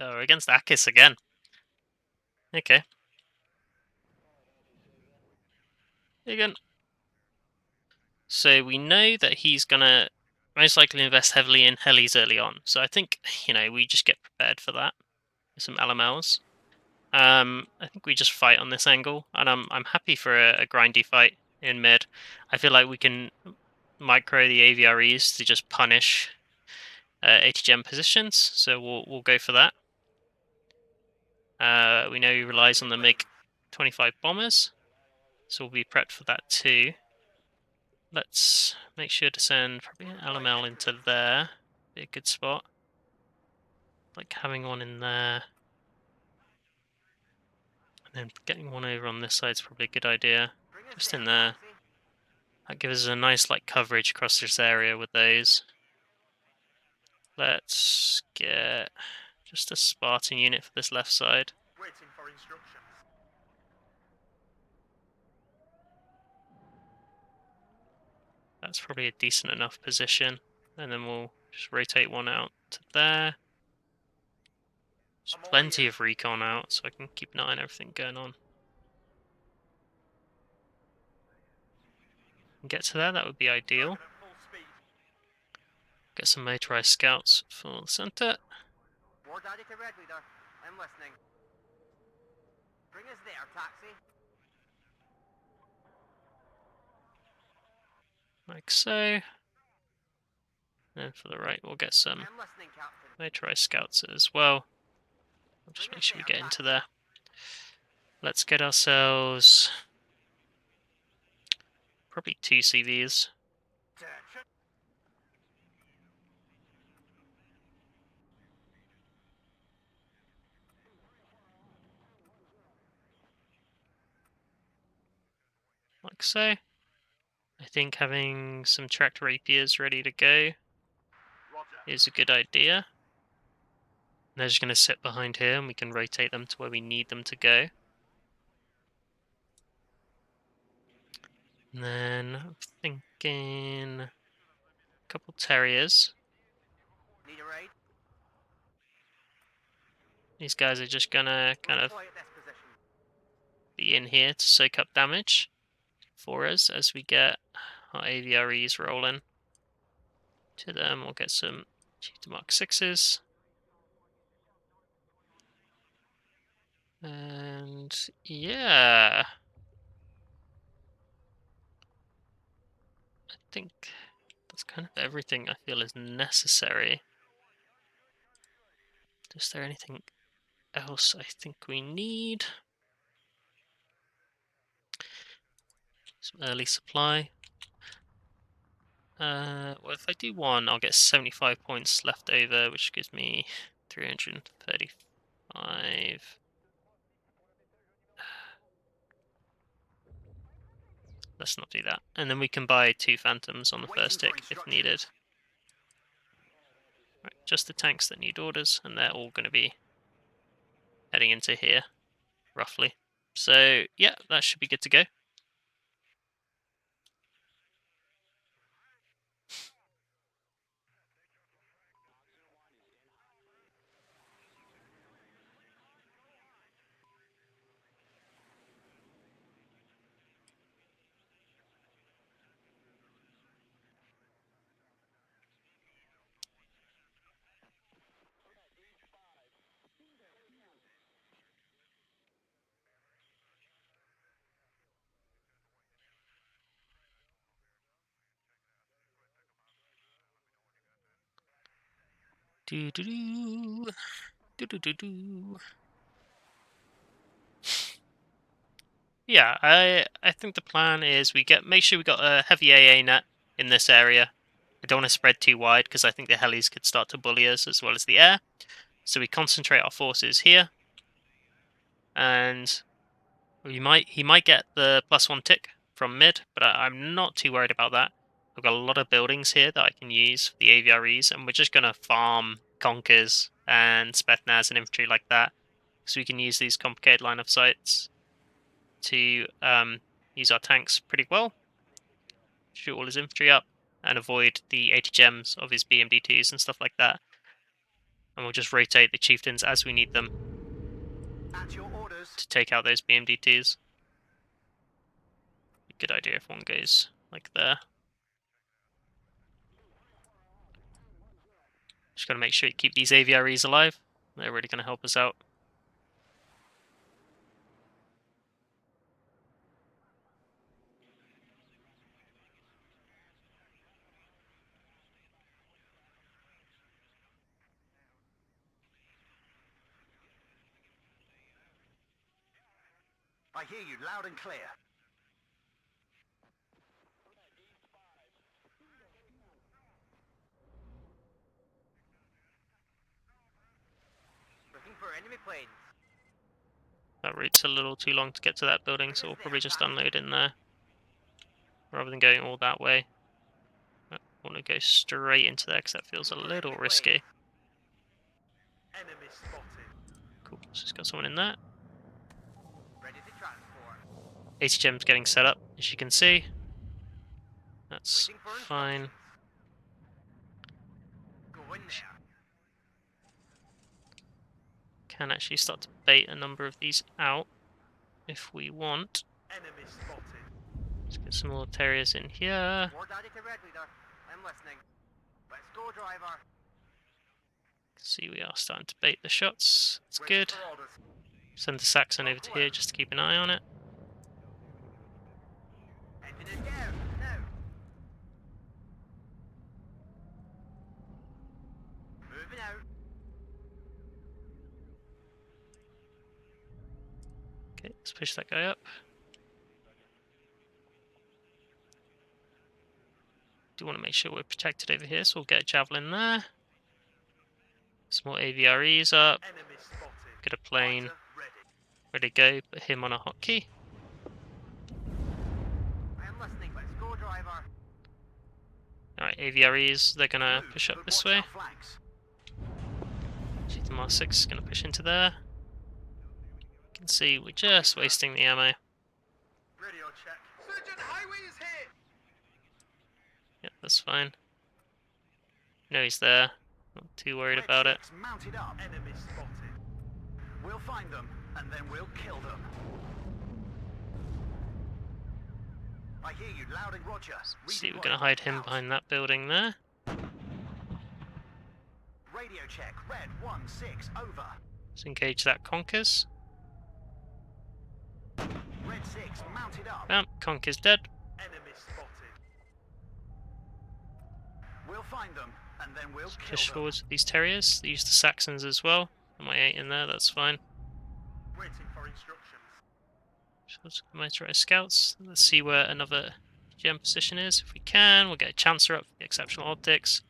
against Akis again. Okay. Again. So we know that he's gonna most likely invest heavily in helis early on. So I think, we just get prepared for that with some LMLs. I think we just fight on this angle, and I'm happy for a grindy fight in mid. I feel like we can micro the AVREs to just punish 80 gem positions, so we'll go for that. We know he relies on the MiG 25 bombers, so we'll be prepped for that too. Let's make sure to send probably an LML into there. Be a good spot. Like having one in there. And then getting one over on this side is probably a good idea. Just in there. That gives us a nice coverage across this area with those. Let's get just a Spartan unit for this left side. That's probably a decent enough position. And then we'll just rotate one out to there. There's plenty of recon out, so I can keep an eye on everything going on. And get to there, that would be ideal. Get some motorized scouts for the center. War Daddy to Red Leader. I'm listening. Bring us there, taxi. Like so. And for the right, we'll get some motorized scouts as well. I'll just make sure we get into there. Let's get ourselves probably 2 CVs. Like so. I think having some tracked rapiers ready to go is a good idea. They're just going to sit behind here and we can rotate them to where we need them to go. And then I'm thinking a couple terriers. These guys are just gonna kind of be in here to soak up damage for us as we get our AVREs rolling. To them, we'll get some Cheetah Mark 6s. And yeah, I think that's kind of everything I feel is necessary. Is there anything else I think we need? Some early supply. Well, if I do one, I'll get 75 points left over, which gives me 335. Let's not do that. And then we can buy 2 Phantoms on the first tick if needed. Right, just the tanks that need orders, and they're all going to be heading into here, roughly. So, yeah, that should be good to go. Do-do-do. Do-do-do-do. Yeah, I think the plan is make sure we got a heavy AA net in this area. I don't want to spread too wide because I think the helis could start to bully us as well as the air. So we concentrate our forces here, and he might get the +1 tick from mid, but I'm not too worried about that. I've got a lot of buildings here that I can use for the AVREs, and we're just gonna farm Conkers and Spetsnaz and infantry like that, so we can use these complicated line of sights to use our tanks pretty well, shoot all his infantry up, and avoid the 80 gems of his BMD2s and stuff like that. and we'll just rotate the chieftains as we need them At your orders. to take out those BMDTs. Good idea if one goes like there. Just got to make sure you keep these AVREs alive. They're really going to help us out. I hear you loud and clear. Looking for enemy planes. That route's a little too long to get to that building, so we'll probably just unload in there rather than going all that way. I want to go straight into there because that feels a little risky. Enemy spotted. Cool, so it's got someone in there. Ready to transport. ATGM's getting set up, as you can see. That's Waiting for fine. instructions. Go in there. Can actually start to bait a number of these out if we want. Enemy spotted. Let's get some more terriers in here. War daddy to red leader. I'm listening. Let's go, driver. See, we are starting to bait the shots. That's Ready good. for orders. Send the Saxon over to here just to keep an eye on it. Engine is down. Now. Moving out. Okay, let's push that guy up. Do want to make sure we're protected over here, so we'll get a javelin there. Some more AVREs up. Enemy spotted. Get a plane Fighter ready. ready to go. Put him on a hotkey. I am listening. Let's go, driver. Alright, AVREs, they're gonna Move, push up but this watch way. our flanks. Chieftain Mars 6 is gonna push into there. You can see we're just wasting the ammo. Radio check. Surgeon Highway is hit. Yep, that's fine. No, he's there. Not too worried about it. Mounted up. Enemy spotted. We'll find them, and then we'll kill them. I hear you loud and roger. See, we're gonna hide him behind that building there. Radio check. Red 1-6 over. Let's engage that Conkers. Red 6 mounted up. Bam, Conker's dead. Enemy spotted. We'll find them, and then we'll kill Push them. forwards with these terriers. They use the Saxons as well. Got my 8 in there, that's fine. Waiting for instructions. Let's motorized scouts. Let's see where another gem position is. If we can, we'll get a Chancer up for the exceptional optics.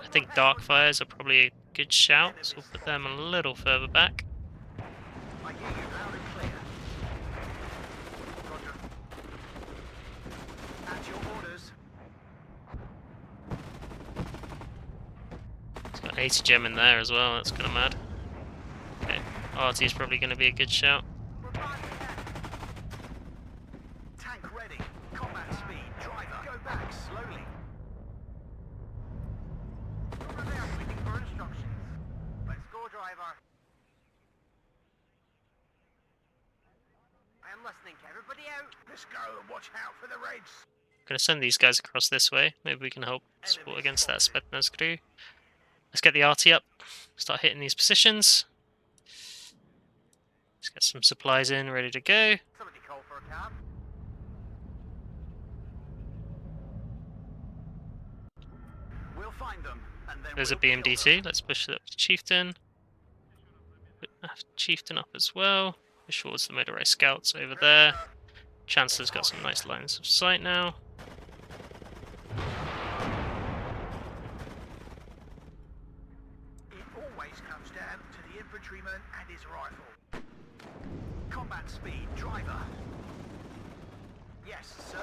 I think Darkfires are probably a good shout, so we'll put them a little further back. I hear you loud and clear. Roger. At your orders. It's got 80 gem in there as well, that's kind of mad. Okay, RT is probably going to be a good shout. We're back again. Tank ready. Combat speed. Driver. Go back slowly. Over there, waiting for instructions. Let's go, driver. I am listening. Everybody out. Let's go and watch out for the raids. I'm going to send these guys across this way. Maybe we can help support against that Spetsnaz crew. Let's get the RT up. Start hitting these positions. Let's get some supplies in, ready to go. Somebody call for a cab. We'll find them, and then There's a we'll kill them. BMDT. Let's push it up to Chieftain. Put Chieftain up as well. Push towards the motorized scouts over there. Chancellor's got some nice lines of sight now. It always comes down to the infantryman and his rifle. Combat speed, driver. Yes, sir.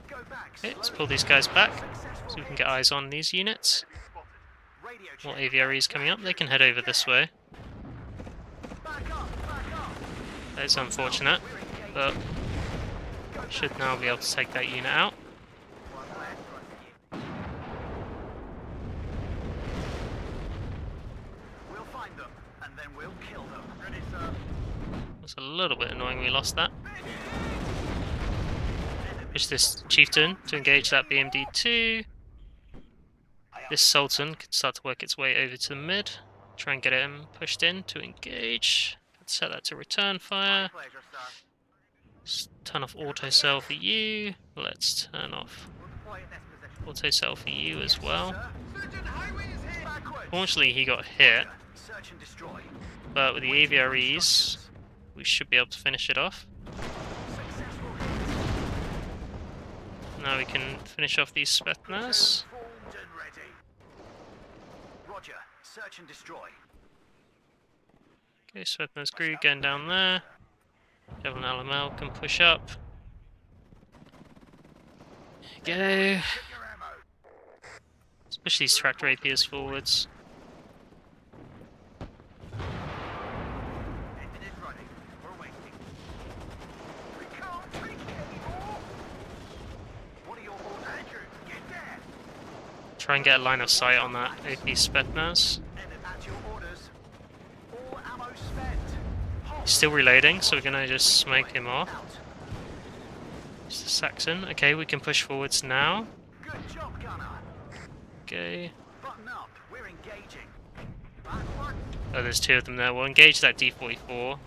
Go back. Okay, let's slowly. pull these guys back Successful so we can hit. get eyes on these units. Radio More check. AVREs coming up. They can head over this way. Back up, back up. That is unfortunate, We're engaged. but Go back. should now be able to take that unit out. One left, trust you. find them, and then we'll kill them. Ready, sir. It's a little bit annoying we lost that. Push this chieftain to engage that BMD2. This Sultan can start to work its way over to the mid. Try and get him pushed in to engage. Let's set that to return fire. Pleasure, sir. Let's turn off auto cell for you. Let's turn off We'll deploy in this position. auto cell for you as well. Sir. Surgeon highway is here. Backwards. Fortunately, he got hit, Search and destroy. but with the Waiting for AVREs, instructions. we should be able to finish it off. Successful hit. Now we can finish off these Spetsnaz. Platoon formed and ready. Roger. Search and destroy. Okay, Spetsnaz crew going down there. Devil and LML can push up. Go. Check your ammo. Let's push these tractor APs forwards. Engine is running. We're waiting. We can't take it anymore. What are your orders? Andrew, get there. Try and get a line of sight on that AP Spetsnaz. And at your orders. All ammo spent. Halt. He's still reloading, so we're gonna just smoke him off. Out. It's the Saxon. Okay, we can push forwards now. Good job, gunner. Okay. Button up. We're engaging. Backward. Oh, there's two of them there. We'll engage that D44.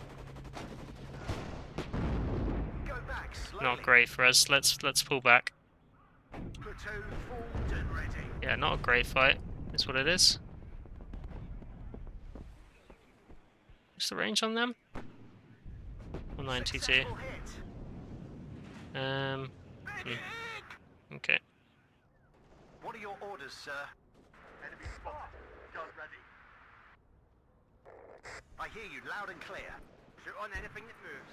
Go back slowly. Not great for us. Let's pull back. Platoon formed and ready. Yeah, not a great fight. That's what it is. What's the range on them? 192. Successful hit. Hmm, okay. What are your orders, sir? Enemy spotted. Gun ready. I hear you loud and clear. Shoot on anything that moves.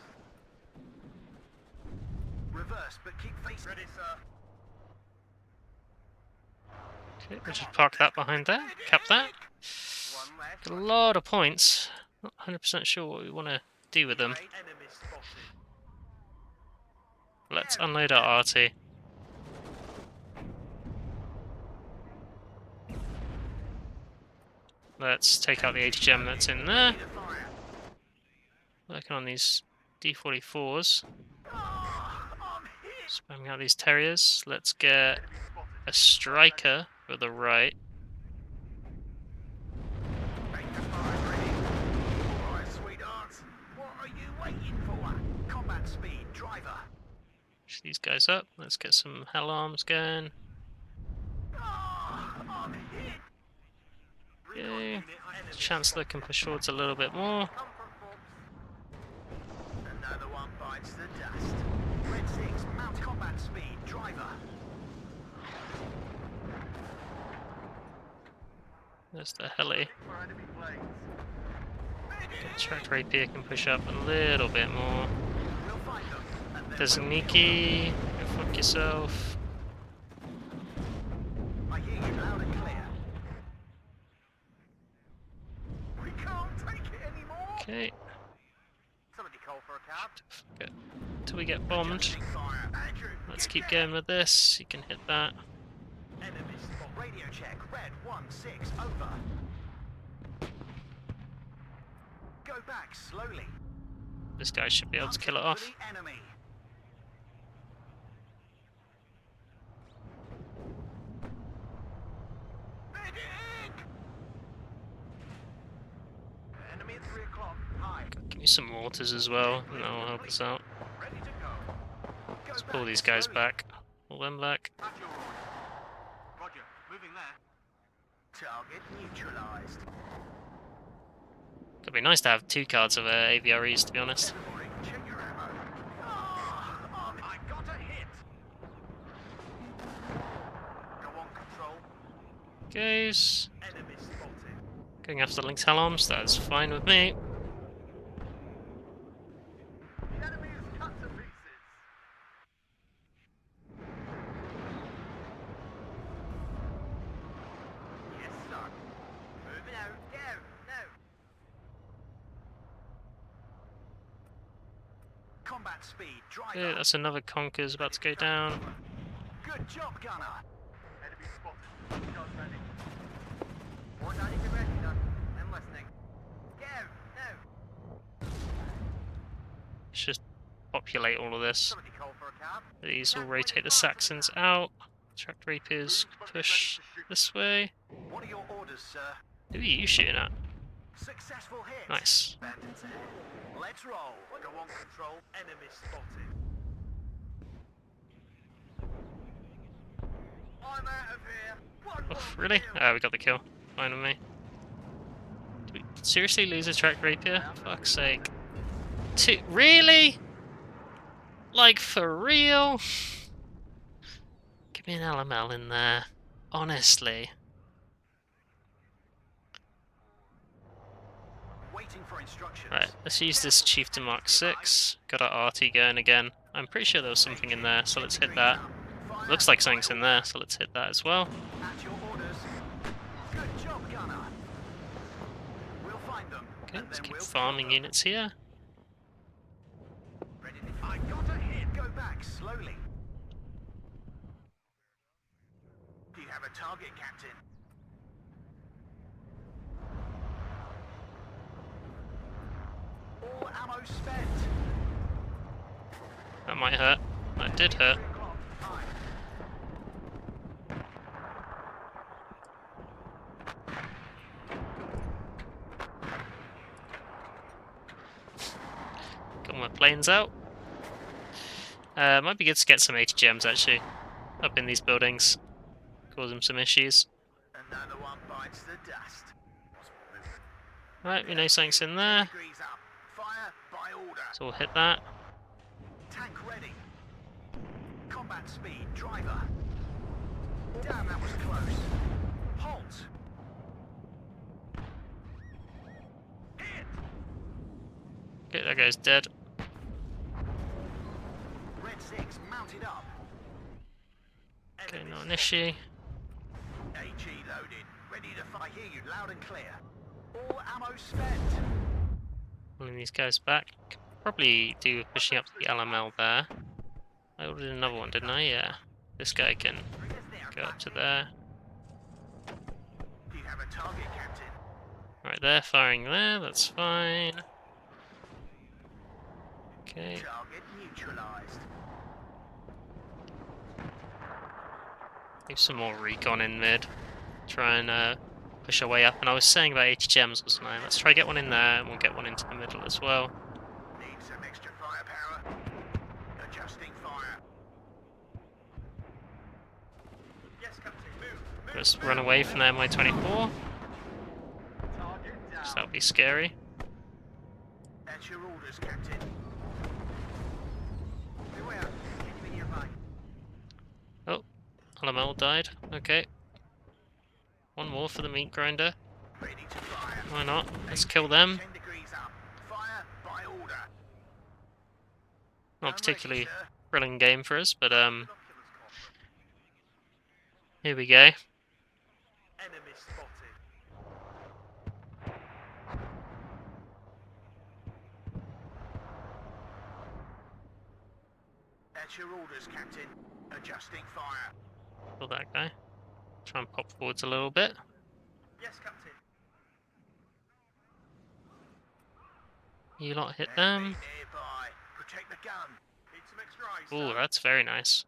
Reverse, but keep facing. Ready, sir. Okay, we'll just park that behind there. Cap that. One left. Got a lot of points. Not 100% sure what we want to do with them. Great. Enemy spotted. Let's unload our RT. Let's take out the 80 gem that's in there. Need a fire. Working on these D44s. Ah, I'm hit. Spamming out these terriers. Let's get Enemy spotted. a striker for the right. Make the fire ready. All right, sweethearts. What are you waiting for? Combat speed, driver. Push these guys up. Let's get some hell arms going. Ah, I'm hit. Okay. Chancellor can push forwards a little bit more. Another one bites the dust. Red 6, mount combat speed, driver. There's the heli. For enemy planes. Tractor AP can push up a little bit more. We'll find them. And then There's a we'll Niki. Go fuck yourself. I hear you loud and clear. We can't take it anymore. Okay. Somebody call for a cab. Till we get bombed. Adjusting fire. Andrew, Let's get keep there. going with this. You can hit that. Enemy spot. Radio check. Red 1-6. Over. Go back slowly. This guy should be able to kill it Hunting off. for the enemy. Medic! Enemy at 3 o'clock. High. Give me some mortars as well, and that'll help us out. Ready to go. Let's pull these guys back. Pull them back. At your order. Roger. Moving there. Target neutralized. Could be nice to have 2 cards of AVREs, to be honest. Everybody, check your ammo. Ah, I got a hit. Go on, control. Goes. Enemy spotted. Going after the linked hell arms, that's fine with me. The enemy is cut to pieces. Yes, sir. Moving out. Go. No. Combat speed. Driver. Okay, that's another Conquer's about to go down. Good job, gunner. Enemy spotted. Guns ready. More down you can ready, done. I'm listening. Just populate all of this. Somebody call for a cab. These will rotate the Saxons out. Tracked Reapers push this way. What are your orders, sir? Who are you shooting at? Successful hit. Nice. Bandits ahead. Let's roll. Go on control. Enemy spotted. I'm out of here. One Oh, more really? kill. Ah, we got the kill. Fine with me. Did we seriously lose a tracked Rapier? Fuck's sake. Really? Like, for real? Give me an LML in there. Honestly. Waiting for instructions. Right, let's use this Chieftain Mark 6. Got our RT going again. I'm pretty sure there was something in there, so let's hit that. Looks like something's in there, so let's hit that as well. At your orders. Good job, gunner. We'll find them. Okay, and let's then keep we'll farming kill them. units here. Ready to... I got a hit. Go back slowly. Do you have a target, Captain? All ammo spent. That might hurt. That did hurt. 3 o'clock. Time. Got my planes out. Might be good to get some 80 gems actually up in these buildings. Cause them some issues. Another one bites the dust. Right, we know something's in there, Degrees up. Fire by order. so we'll hit that. Tank ready. Combat speed. Driver. Damn, that was close. Halt. Hit. Okay, that guy's dead. Red 6 mounted up. Okay, Enemy not an spotted. issue. AG loaded. Ready to fight. I hear you loud and clear. All ammo spent. Pulling these guys back. Could probably do pushing up the LML there. I ordered another one, didn't I? Yeah. This guy can go up to there. Do you have a target, Captain? Right there, firing there, that's fine. Okay. Target neutralized. Leave some more recon in mid. Try and push our way up. And I was saying about 80 gems, wasn't I? Let's try get one in there, and we'll get one into the middle as well. Need some extra firepower. Adjusting fire. Yes, Captain. Move. Just run away from their MI-24. Target So down. that'll be scary. At your orders, Captain. Beware. Enemy nearby. Oh, LML died. Okay. One more for the meat grinder. Ready to fire. Why not? Let's kill them. 10 degrees up. Fire by order. Not I'm particularly ready, sir. thrilling game for us, but here we go. Enemy spotted. At your orders, Captain. Adjusting fire. Kill that guy. Try and pop forwards a little bit. Yes, Captain. You lot hit Enemy them. nearby. Protect the gun. Need some extra eyes, Ooh, sir. that's very nice.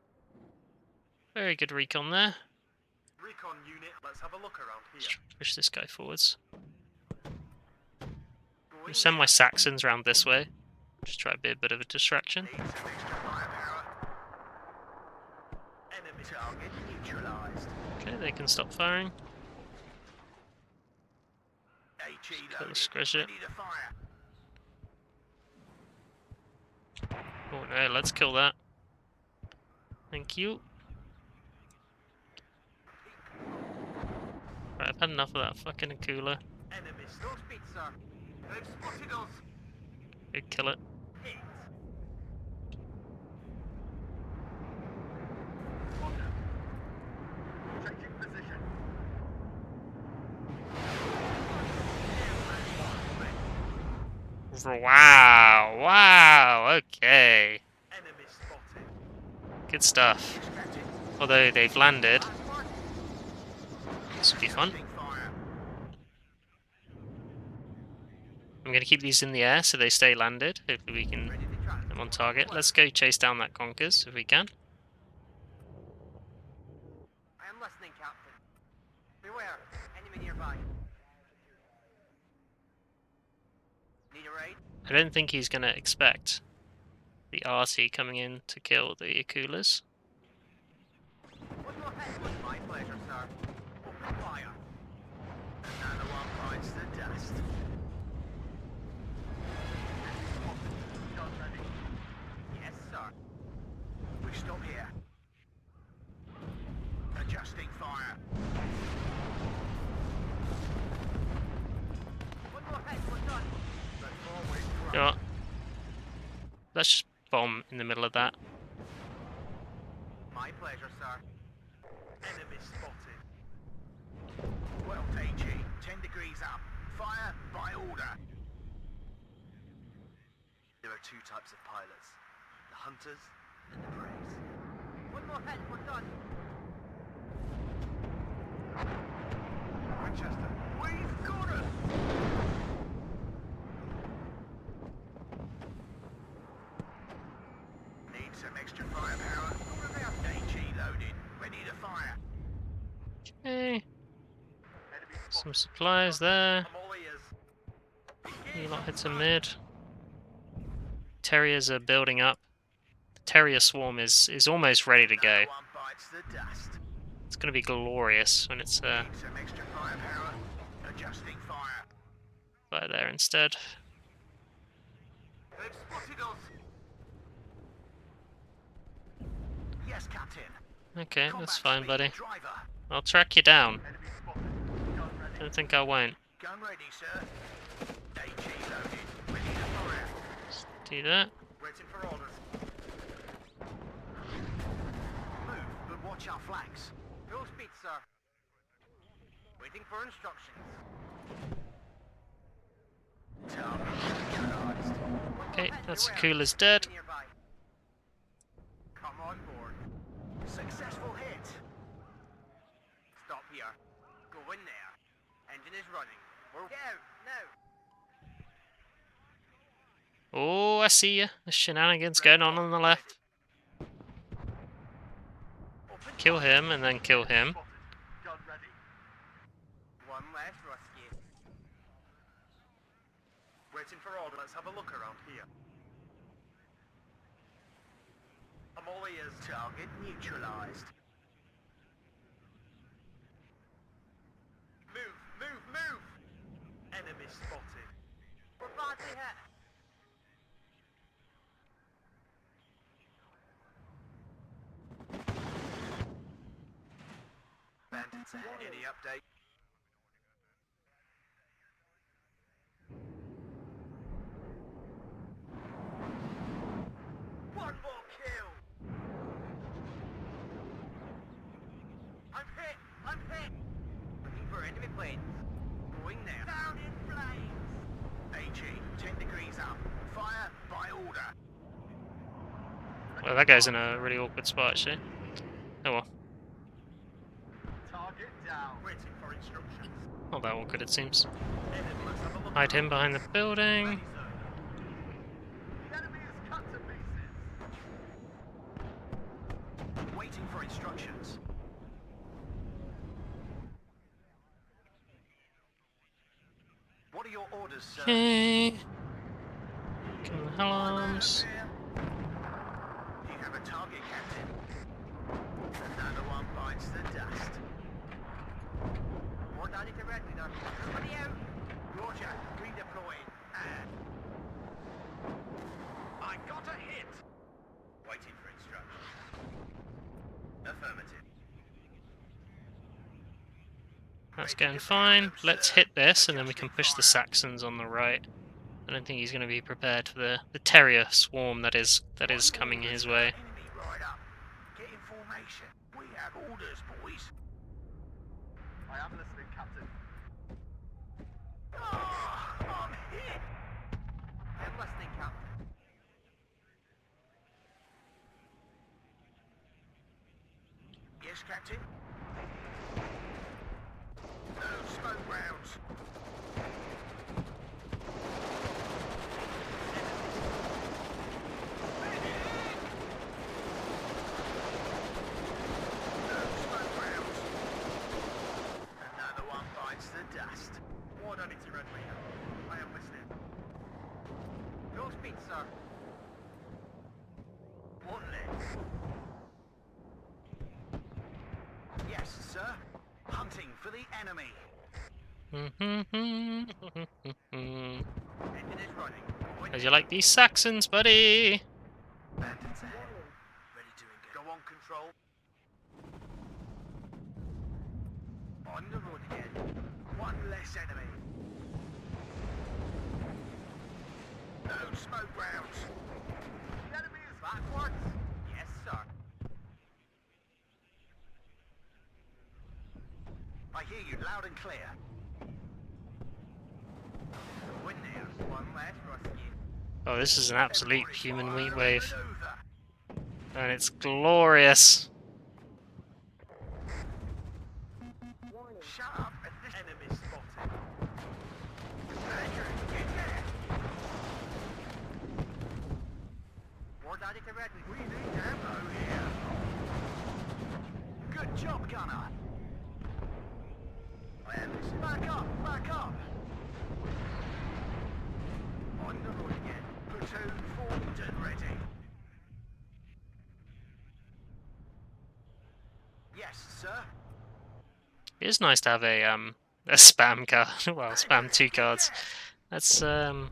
Very good recon there. Recon unit. Let's have a look around Let's here. try to push this guy forwards. Going Send my in. Saxons round this way. Just try to be a bit of a distraction. Need some extra firepower. Enemy target neutralized. Okay, they can stop firing. AG Kill the loaded. squish it. Ready to fire. Oh no, let's kill that. Thank you. Right, I've had enough of that fucking Akula. Enemy slow speed, sir. They've spotted us. Go kill it. Hit. Changing position. Wow, wow, okay. Enemy spotted. Good stuff. Yes, Captain. Although they've landed, Last one. this will be fun. Adjusting fire. I'm going to keep these in the air so they stay landed. Hopefully we can Ready to transfer. on target. Let's go chase down that Conkers if we can. I am listening, Captain. Beware, enemy nearby. Need a raid? I don't think he's going to expect the RT coming in to kill the Akulas. One more hit was my pleasure, sir. Open fire. Another one bites the dust. Gun ready. Yes, sir. We stop here. Adjusting fire. One more hit, we're done. Let's always You know what? Let's just bomb in the middle of that. My pleasure, sir. Enemy spotted. Well, AG, 10 degrees up. Fire by order. There are two types of pilots. The hunters and the preys. One more hit, we're done. Winchester, we've got it! Need some extra firepower. AG loaded. Ready to fire. Okay. Some supplies there. I'm all ears. You lot hit some mid. Terriers are building up. The terrier swarm is almost ready to go. One bites the dust. It's going to be glorious when it's Need some extra firepower. Adjusting fire. by there instead. They've spotted us. Yes, Captain. Okay, Combat that's fine, speed, buddy. Driver. I'll track you down. Enemy spotted. Gun ready. Don't think I won't. Gun ready, sir. AG loaded. Ready to fire. Just do that. Waiting for orders. Move, but watch our flanks. Full speed, sir. Waiting for instructions. Target neutralized. Okay, that's Akula's dead. Nearby. Come on board. Successful hit. Stop here. Go in there. Engine is running. We're go now. Oh, I see you. There's shenanigans going on the left. Open Kill fire. him and then kill him. Gun ready. One last rescue. Waiting for order. Let's have a look around here. I'm all ears. Target neutralized. Move, move, move! Enemy spotted. We're badly hit. Bandits ahead. Any update? One more kill! I'm hit! I'm hit! Looking for enemy planes. Going there. Down in flames! AG, 10 degrees up. Fire by order. Well, that guy's in a really awkward spot, actually. Oh well. Target down. Waiting for instructions. Not that awkward, it seems. Enemy, let's have a look Hide him around. behind the building. Ready, sir. The enemy is cut to pieces. Waiting for instructions. What are your orders, sir? Okay. Kill the alarms. You have a target, Captain. Another one bites the dust. More down to red, leader. Everybody out. Roger, redeploying. And I got a hit. Waiting for instructions. Affirmative. That's going fine. Let's hit this and then we can push the Saxons on the right. I don't think he's going to be prepared for the terrier swarm that is coming his way. Enemy right up. Get in formation. We have orders, boys. I am listening, Captain. Oh, I'm hit. I'm listening, Captain. Yes, Captain. No smoke rounds. Full speed, sir. One less. Yes, sir. Hunting for the enemy. Engine is running. How'd you like these Saxons, buddy? Bandits ahead. Ready to engage. Go on, control. On the road again. One less enemy. No smoke rounds. The enemy is backwards. Yes, sir. I hear you loud and clear. Win there. One less rescue. Oh, this is an absolute Everybody human fire meat and wave. maneuver. And it's glorious. Shut up and this enemy spotted. Andrew, get there! War daddy to red. We need ammo here. Good job, gunner. Back up, back up. On the road again. Platoon formed and ready. Yes, sir. It is nice to have a spam card. Well, spam 2 cards. That's That's good.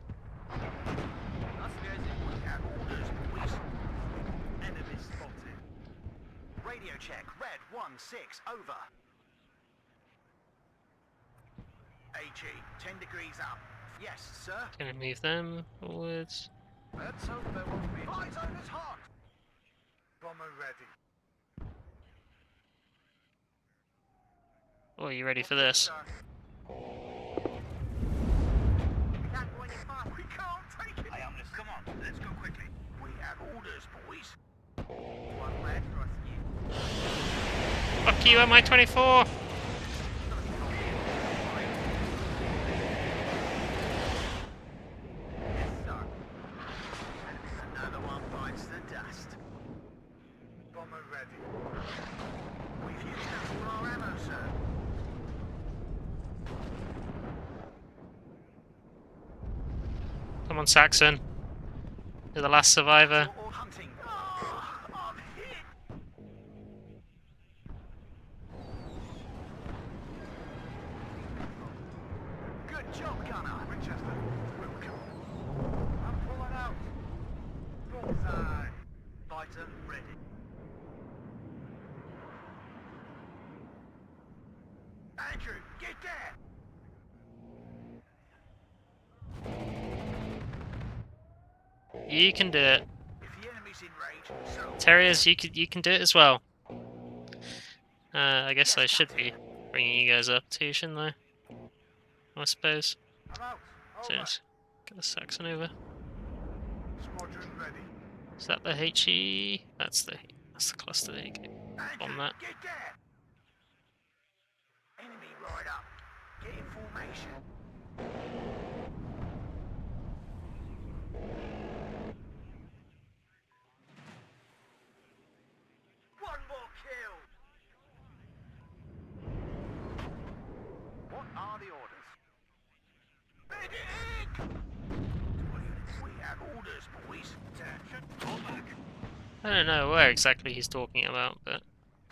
We have orders, boys. Enemy spotted. Radio check. Red 1-6. Over. AG. 10 degrees up. Yes, sir. gonna move them forwards. Let's hope there won't be. Fly zone is hot. Bomber ready. Oh, are you ready for this? We can't go any faster. We can't take it. I am this. Come on, let's go quickly. We have orders, boys. One less rescue. Fuck you, MI-24! Yes, sir. Another one bites the dust. Bomber ready. We've used up all our ammo, sir. Come on, Saxon. You're the last survivor. You're all hunting. Oh, I'm hit. Good job, gunner. Winchester, we'll come. I'm pulling out. Bullseye. Fighter ready. Andrew, get there. You can do it. If the enemy's in range, so Terriers, you can do it as well. I guess I should be bringing you guys up too, shouldn't I? I suppose. I'm out. So Over. let's get the Saxon over. Squadron ready. Is that the HE? That's the cluster. There you go. Andrew, On that. get there. Enemy right up. Get in formation. One more kill. What are the orders? Medic! We have orders, boys. Attention. Fall back. I don't know where exactly he's talking about, but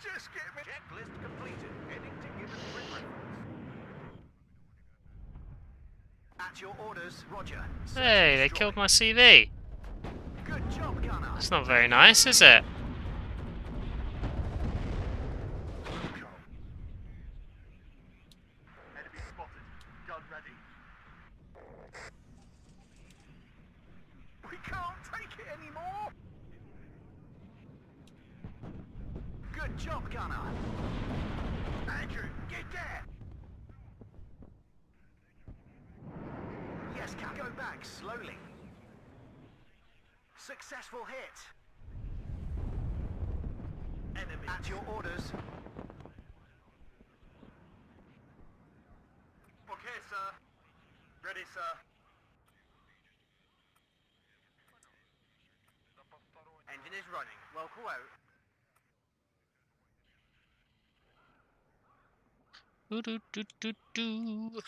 Just get me. Checklist completed. Heading to given reference. At your orders, Roger. Search hey, and they destroy. killed my CV. Good job, gunner. That's not very nice, is it? Enemy spotted. Gun ready. We can't take it anymore. Good job, gunner. Andrew, get there. Yes, Cap. Go back slowly. Successful hit. Enemy. At your orders. Okay, sir. Ready, sir. Engine is running. Local out. Doo doo doo doo doo.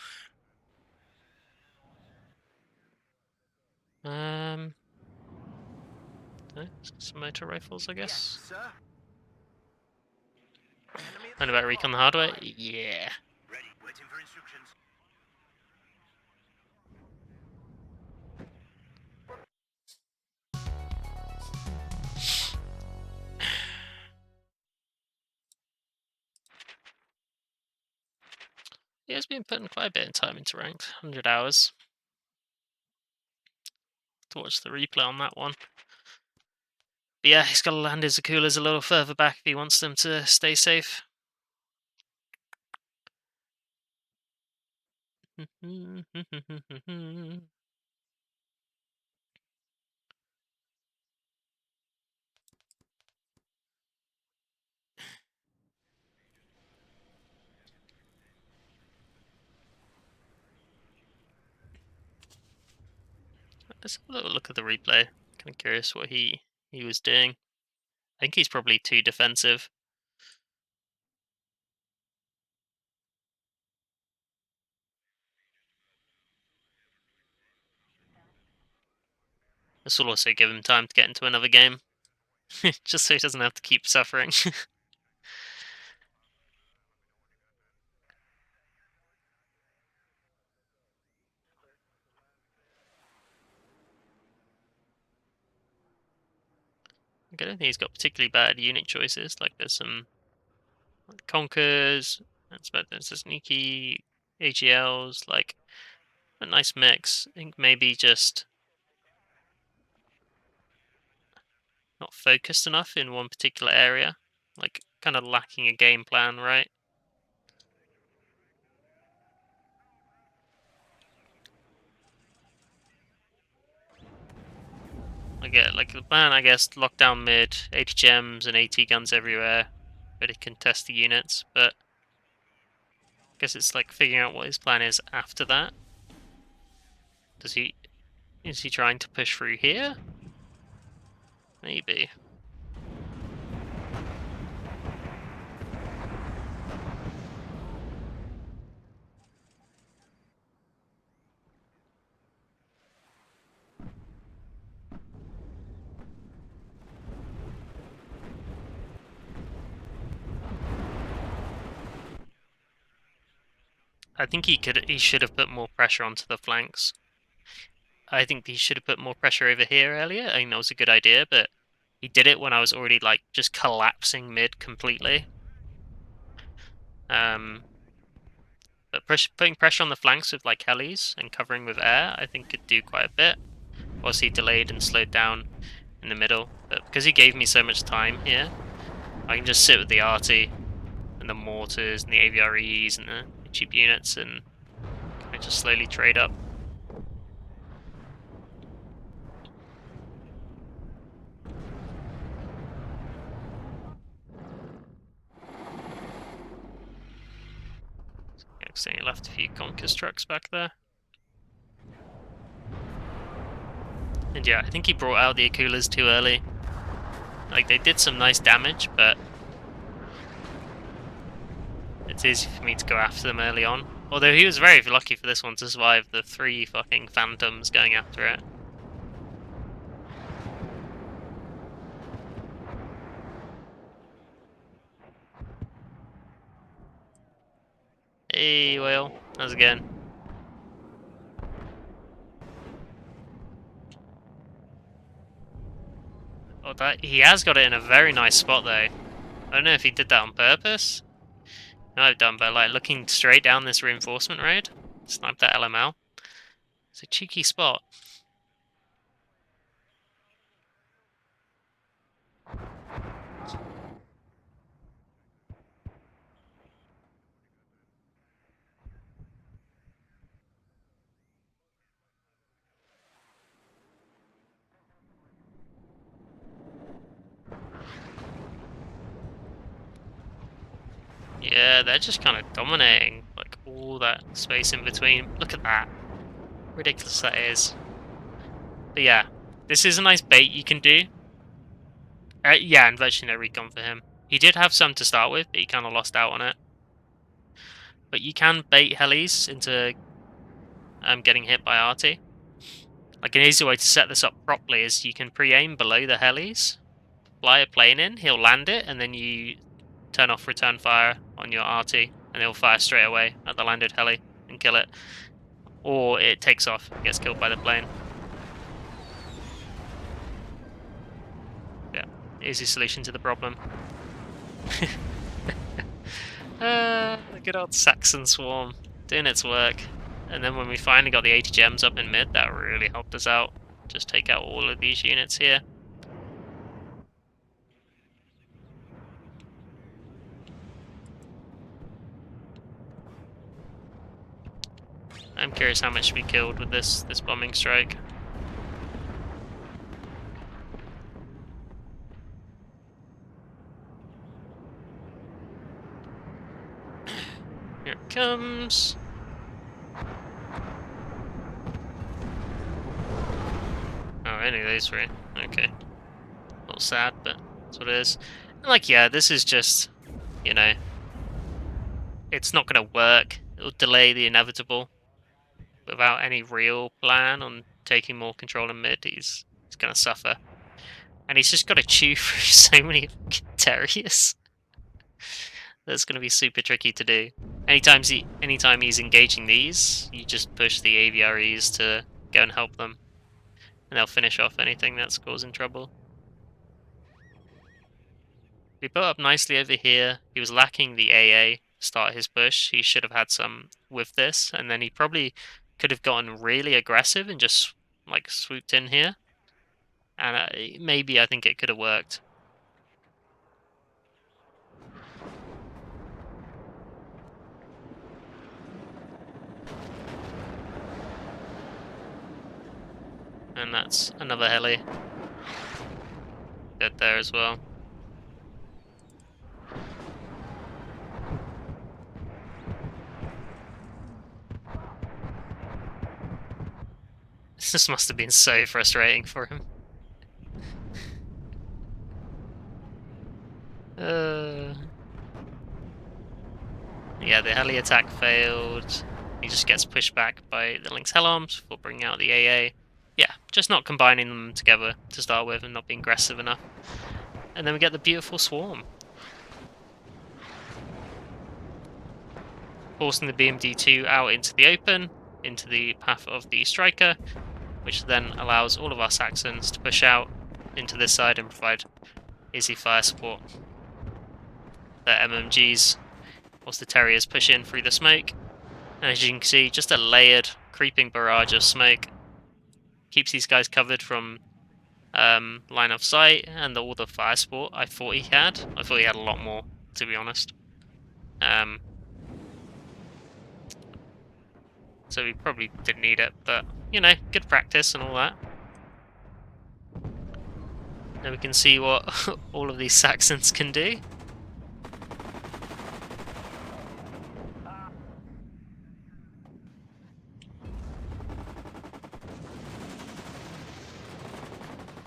Some motor rifles, I guess. Yes, sir. Enemy at Learn the about supply recon the hard way? line. Yeah. Ready, waiting for instructions. He has been putting quite a bit of time into ranked. 100 hours. To watch the replay on that one. But yeah, he's got to land his Akulas a little further back if he wants them to stay safe. Let's have a little look at the replay. Kind of curious what he was doing. I think he's probably too defensive. This will also give him time to get into another game. Just so he doesn't have to keep suffering. I don't think he's got particularly bad unit choices. Like there's some Conkers, there's a sneaky AGLs, like a nice mix. I think maybe just not focused enough in one particular area. Like kind of lacking a game plan, right? Like the plan, I guess, lock down mid, 80 gems and AT guns everywhere, ready to contest the units, but I guess it's like figuring out what his plan is after that. Is he trying to push through here? Maybe. I think he should have put more pressure onto the flanks. I think he should have put more pressure over here earlier. I think that was a good idea, but he did it when I was already like just collapsing mid completely. But putting pressure on the flanks with like helis and covering with air, I think could do quite a bit. Was he delayed and slowed down in the middle? But because he gave me so much time here, I can just sit with the arty and the mortars and the AVREs and the cheap units and kind of just slowly trade up. Accidentally left a few Conquest trucks back there. And yeah, I think he brought out the Akulas too early. Like, they did some nice damage, but it's easy for me to go after them early on. Although he was very lucky for this one to survive the 3 fucking Phantoms going after it. Hey, Whale. How's it going? Oh, he has got it in a very nice spot, though. I don't know if he did that on purpose. No, I've done, but like looking straight down this reinforcement road, snipe that LML. It's a cheeky spot. Yeah, they're just kind of dominating, like all that space in between. Look at that. Ridiculous that is. But yeah, this is a nice bait you can do. Yeah, and virtually no recon for him. He did have some to start with, but he kind of lost out on it. But you can bait helis into getting hit by Arty. Like an easy way to set this up properly is you can pre-aim below the helis, fly a plane in, he'll land it, and then you turn off return fire on your RT, and he'll fire straight away at the landed heli and kill it. Or it takes off and gets killed by the plane. Yeah, easy solution to the problem. The good old Saxon Swarm doing its work. And then when we finally got the 80 gems up in mid, that really helped us out. Just take out all of these units here. I'm curious how much we killed with this bombing strike. Here it comes. Oh, any of those three. Okay. A little sad, but that's what it is. And like, yeah, this is just, you know, it's not going to work. It'll delay the inevitable. Without any real plan on taking more control in mid, he's going to suffer. And he's just got to chew through so many terriers. That's going to be super tricky to do. Anytime he's engaging these, you just push the AVREs to go and help them. And they'll finish off anything that's causing trouble. We built up nicely over here. He was lacking the AA to start his push. He should have had some with this, and then he probably could have gotten really aggressive and just like swooped in here. And maybe I think it could have worked. And that's another heli. Dead there as well. This must have been so frustrating for him. Yeah, the heli attack failed. He just gets pushed back by the Lynx Hellarms before bringing out the AA. Yeah, just not combining them together to start with and not being aggressive enough. And then we get the beautiful swarm. Forcing the BMD2 out into the open, into the path of the striker, which then allows all of our Saxons to push out into this side and provide easy fire support. Their MMGs, whilst the Terriers push in through the smoke. And as you can see, just a layered, creeping barrage of smoke keeps these guys covered from line of sight and all the fire support I thought he had. I thought he had a lot more, to be honest. So we probably didn't need it, but, you know, good practice and all that. Now we can see what all of these Saxons can do.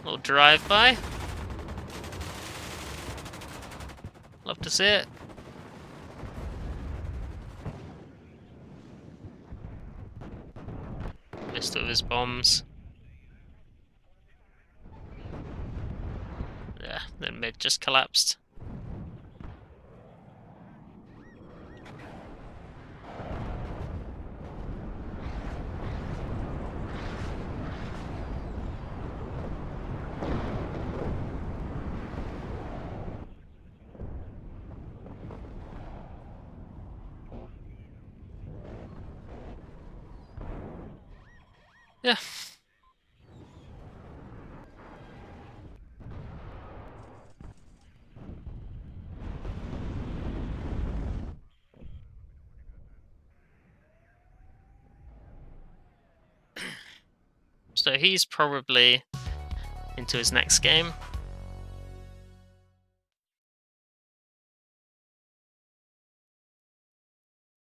Little drive-by. Love to see it. Missed with his bombs. Yeah, then mid just collapsed. Yeah. So he's probably into his next game.